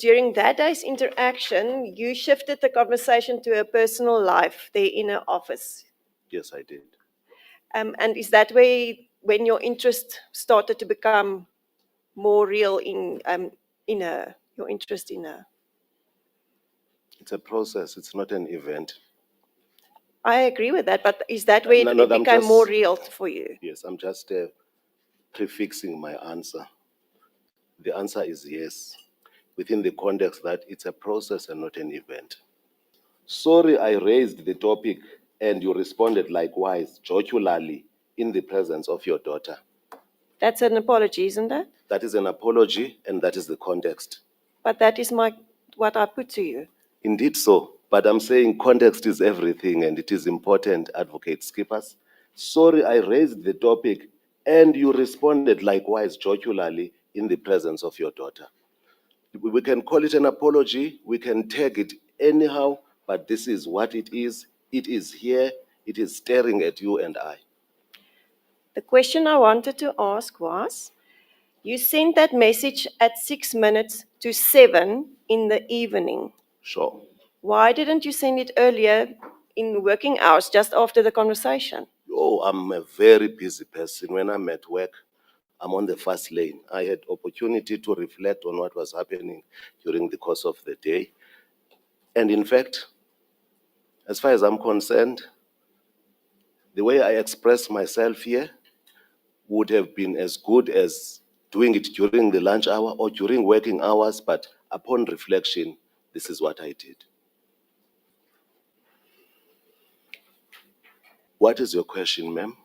during that day's interaction, you shifted the conversation to a personal life there in her office. Yes, I did. And is that when your interest started to become more real in her, your interest in her? It's a process. It's not an event. I agree with that, but is that where it became more real for you? Yes, I'm just prefixing my answer. The answer is yes, within the context that it's a process and not an event. Sorry, I raised the topic and you responded likewise, jocularly, in the presence of your daughter. That's an apology, isn't it? That is an apology, and that is the context. But that is what I put to you. Indeed so, but I'm saying context is everything, and it is important, Advocate Skippers. Sorry, I raised the topic, and you responded likewise, jocularly, in the presence of your daughter. We can call it an apology, we can tag it anyhow, but this is what it is. It is here, it is staring at you and I. The question I wanted to ask was, you sent that message at 6 minutes to 7 in the evening. Sure. Why didn't you send it earlier in working hours, just after the conversation? Oh, I'm a very busy person. When I'm at work, I'm on the fast lane. I had opportunity to reflect on what was happening during the course of the day. And in fact, as far as I'm concerned, the way I express myself here would have been as good as doing it during the lunch hour or during working hours, but upon reflection, this is what I did. What is your question, ma'am?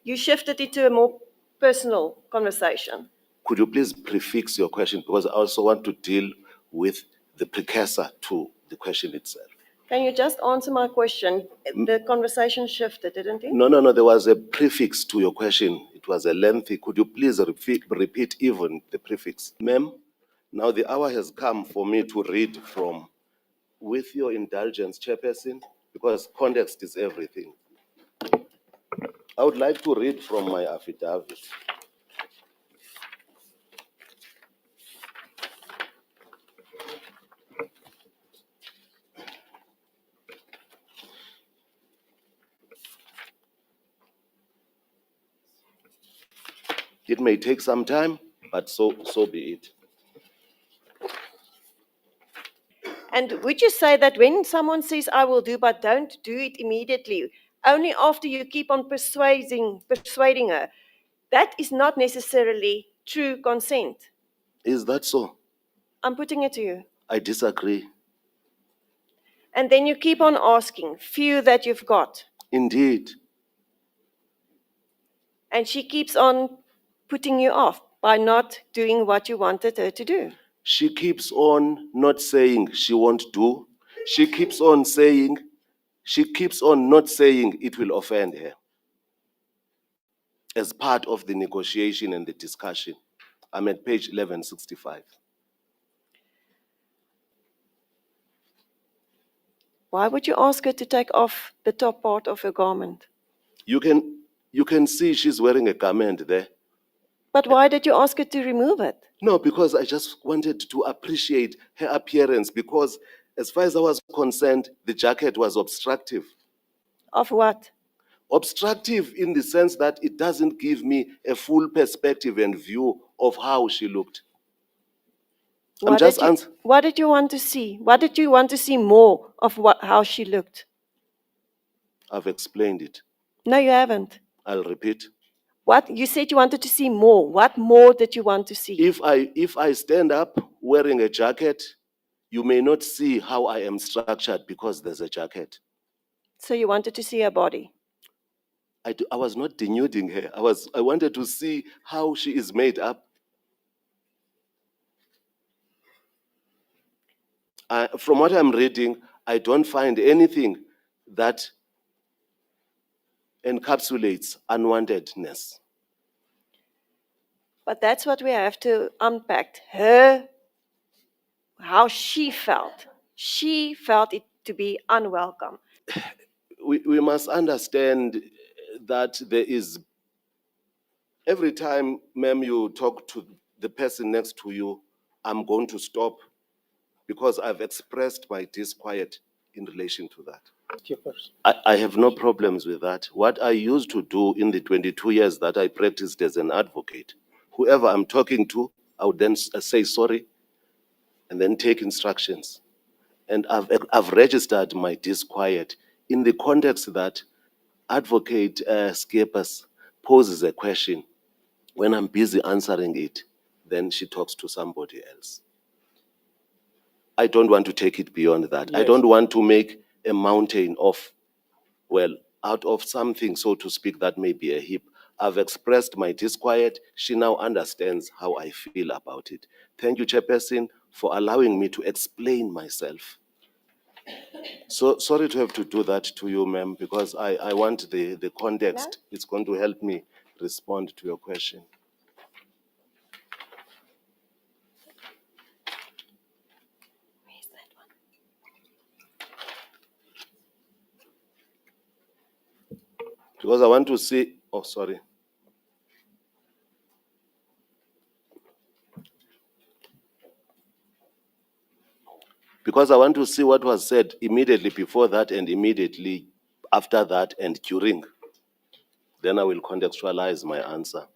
You shifted it to a more personal conversation. Could you please prefix your question, because I also want to deal with the precursor to the question itself. Can you just answer my question? The conversation shifted, didn't it? No, there was a prefix to your question. It was a lengthy. Could you please repeat even the prefix? Ma'am, now the hour has come for me to read from, with your indulgence, Chairperson, because context is everything. I would like to read from my affidavit. It may take some time, but so be it. And would you say that when someone says, I will do, but don't do it immediately, only after you keep on persuading her, that is not necessarily true consent? Is that so? I'm putting it to you. I disagree. And then you keep on asking, few that you've got. Indeed. And she keeps on putting you off by not doing what you wanted her to do. She keeps on not saying she won't do. She keeps on not saying it will offend her as part of the negotiation and the discussion. I'm at page 1165. Why would you ask her to take off the top part of her garment? You can see she's wearing a garment there. But why did you ask her to remove it? No, because I just wanted to appreciate her appearance, because as far as I was concerned, the jacket was obstructive. Of what? Obstructive in the sense that it doesn't give me a full perspective and view of how she looked. What did you want to see? What did you want to see more of how she looked? I've explained it. No, you haven't. I'll repeat. What? You said you wanted to see more. What more did you want to see? If I stand up wearing a jacket, you may not see how I am structured because there's a jacket. So you wanted to see her body? I was not denuding her. I wanted to see how she is made up. From what I'm reading, I don't find anything that encapsulates unwantedness. But that's what we have to unpack. How she felt. She felt it to be unwelcome. We must understand that there is, every time, ma'am, you talk to the person next to you, I'm going to stop because I've expressed my disquiet in relation to that. Chairperson. I have no problems with that. What I used to do in the 22 years that I practiced as an advocate, whoever I'm talking to, I would then say sorry and then take instructions. And I've registered my disquiet in the context that Advocate Skepas poses a question. When I'm busy answering it, then she talks to somebody else. I don't want to take it beyond that. I Yes. don't want to make a mountain of, well, out of something, so to speak, that may be a heap. I've expressed my disquiet. She now understands how I feel about it. Thank you, Chairperson, for allowing me to explain myself. So sorry to have to do that to you, ma'am, because I want the context. No? It's going to help me respond to your question. Where's that one? Because I want to see, oh, sorry. Because I want to see what was said immediately before that and immediately after that and during. Then I will contextualize my answer.